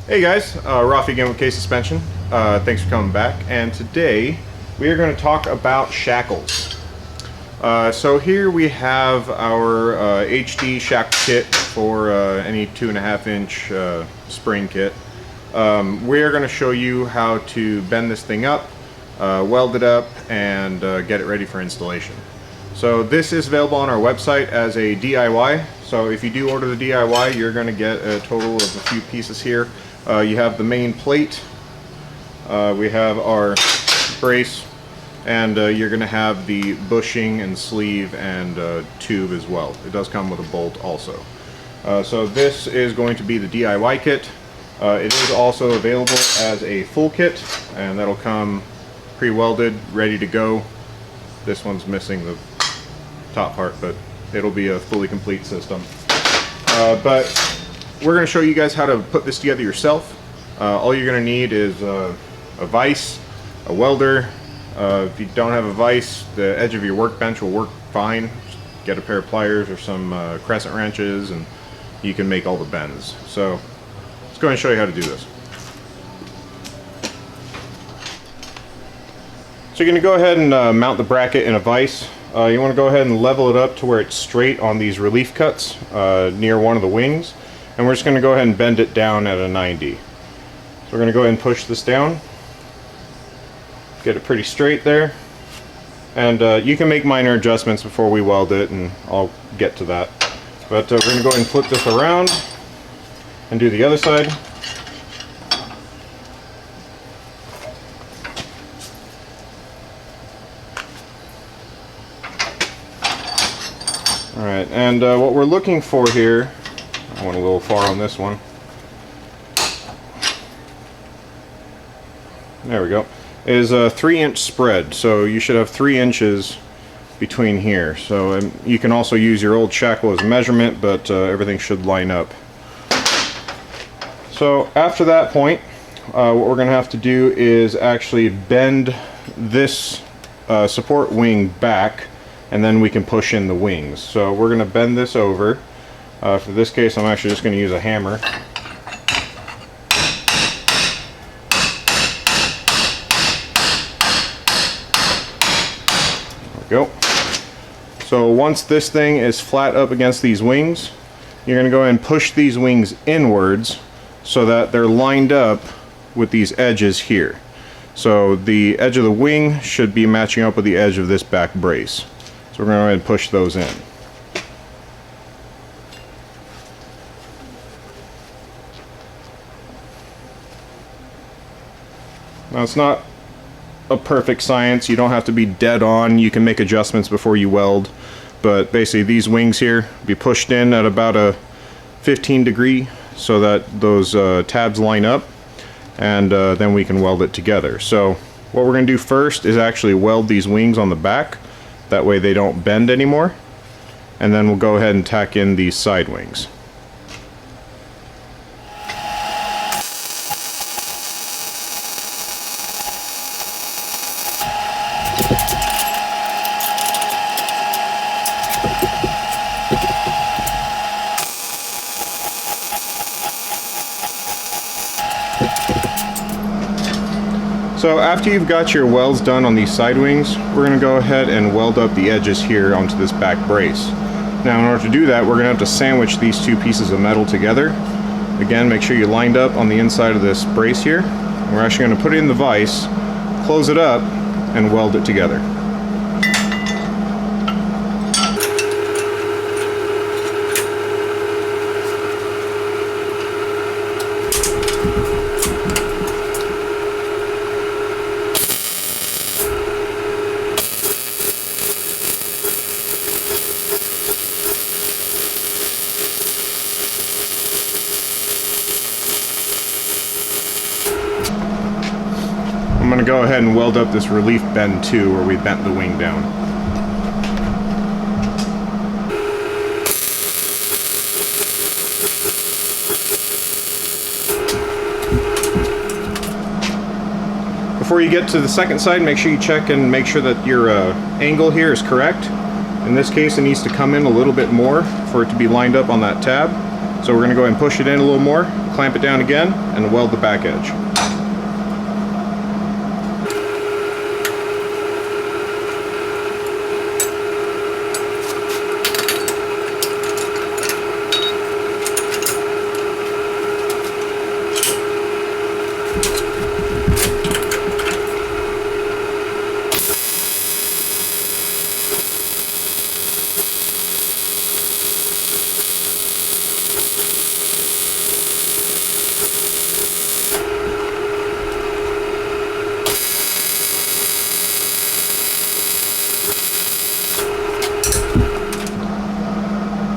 Hey guys, Rafi again with KSuspension. Thanks for coming back, and today we are going to talk about shackles. So here we have our HD shackle kit for any 2.5 inch spring kit. We are going to show you how to bend this thing up, weld it up, and get it ready for installation. So this is available on our website as a DIY. So if you do order the DIY, you're going to get a total of a few pieces here. You have the main plate, we have our brace, and you're going to have the bushing and sleeve and tube as well. It does come with a bolt also. So this is going to be the DIY kit. It is also available as a full kit, and that'll come pre-welded, ready to go. This one's missing the top part, but it'll be a fully complete system. But we're going to show you guys how to put this together yourself. All you're going to need is a vise, a welder. If you don't have a vise, the edge of your workbench will work fine. Just get a pair of pliers or some crescent wrenches and you can make all the bends. So let's go ahead and show you how to do this. So you're going to go ahead and mount the bracket in a vise. You want to go ahead and level it up to where it's straight on these relief cuts near one of the wings. And we're just going to go ahead and bend it down at a 90. So we're going to go ahead and push this down. Get it pretty straight there. And you can make minor adjustments before we weld it, and I'll get to that. But we're going to go ahead and flip this around and do the other side. Alright, and what we're looking for here, I went a little far on this one. There we go. Is a 3-inch spread, so you should have 3 inches between here. So you can also use your old shackle as a measurement, but everything should line up. So after that point, what we're going to have to do is actually bend this support wing back, and then we can push in the wings. So we're going to bend this over. For this case, I'm actually just going to use a hammer. There we go. So once this thing is flat up against these wings, you're going to go ahead and push these wings inwards so that they're lined up with these edges here. So the edge of the wing should be matching up with the edge of this back brace. So we're going to go ahead and push those in. Now it's not a perfect science, you don't have to be dead on, you can make adjustments before you weld, but basically these wings here be pushed in at about a 15 degree so that those tabs line up, and then we can weld it together. So what we're going to do first is actually weld these wings on the back, that way they don't bend anymore, and then we'll go ahead and tack in these side wings. So after you've got your welds done on these side wings, we're going to go ahead and weld up the edges here onto this back brace. Now in order to do that, we're going to have to sandwich these two pieces of metal together. Again, make sure you lined up on the inside of this brace here. And we're actually going to put it in the vise, close it up, and weld it together. I'm going to go ahead and weld up this relief bend too, where we bent the wing down. Before you get to the second side, make sure you check and make sure that your angle here is correct. In this case, it needs to come in a little bit more for it to be lined up on that tab. So we're going to go ahead and push it in a little more, clamp it down again, and weld the back edge.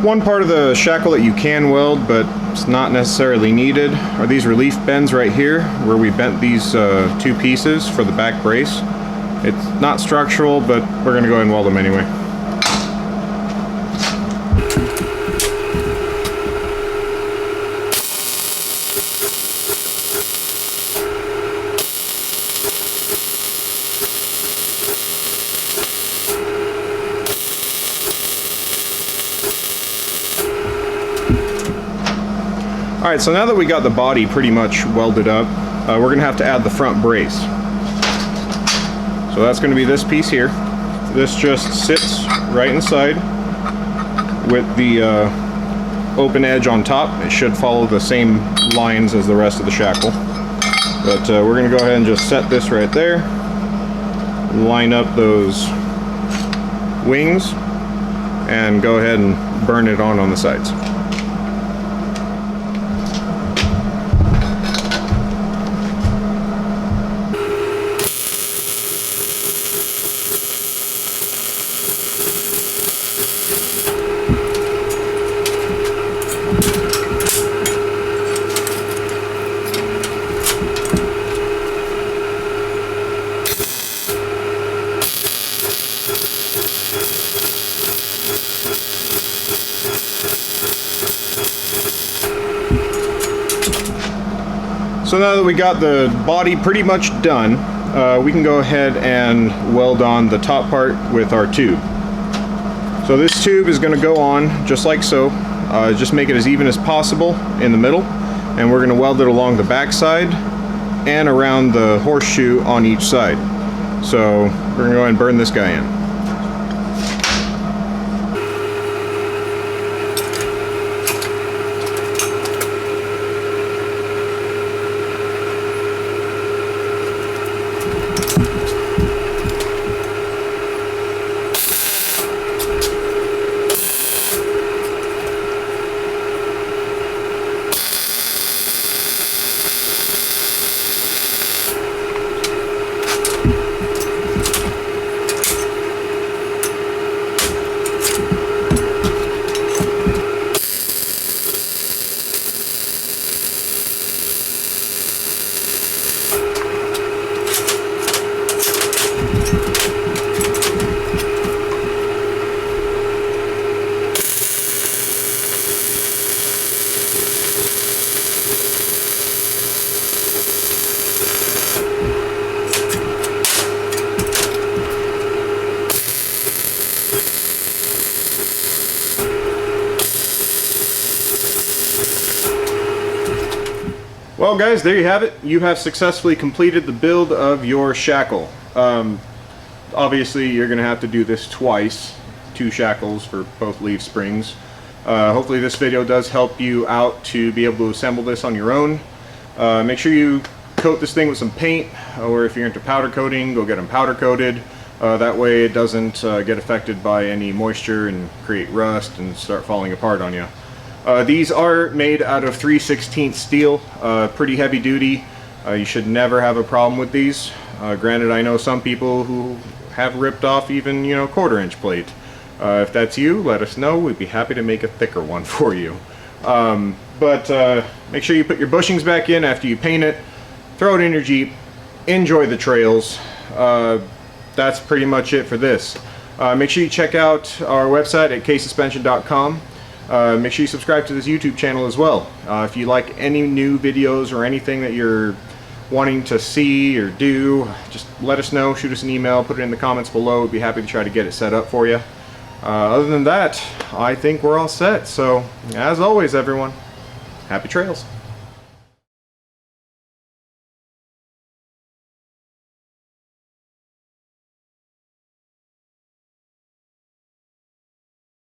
One part of the shackle that you can weld, but it's not necessarily needed, are these relief bends right here, where we bent these two pieces for the back brace. It's not structural, but we're going to go ahead and weld them anyway. Alright, so now that we got the body pretty much welded up, we're going to have to add the front brace. So that's going to be this piece here. This just sits right inside with the open edge on top. It should follow the same lines as the rest of the shackle. But we're going to go ahead and just set this right there. Line up those wings and go ahead and burn it on the sides. So now that we got the body pretty much done, we can go ahead and weld on the top part with our tube. So this tube is going to go on just like so. Just make it as even as possible in the middle, and we're going to weld it along the back side and around the horseshoe on each side. So we're going to go ahead and burn this guy in. Well guys, there you have it. You have successfully completed the build of your shackle. Obviously you're going to have to do this twice, 2 shackles for both leaf springs. Hopefully this video does help you out to be able to assemble this on your own. Make sure you coat this thing with some paint, or if you're into powder coating, go get them powder coated. That way it doesn't get affected by any moisture and create rust and start falling apart on you. These are made out of 3/16 steel, pretty heavy duty. You should never have a problem with these. Granted, I know some people who have ripped off even, 1/4-inch plate. If that's you, let us know. We'd be happy to make a thicker one for you. But make sure you put your bushings back in after you paint it. Throw it in your Jeep. Enjoy the trails. That's pretty much it for this. Make sure you check out our website at KSuspension.com. Make sure you subscribe to this YouTube channel as well. If you like any new videos or anything that you're wanting to see or do, just let us know. Shoot us an email, put it in the comments below. We'd be happy to try to get it set up for you. Other than that, I think we're all set. So, as always, everyone, Happy trails.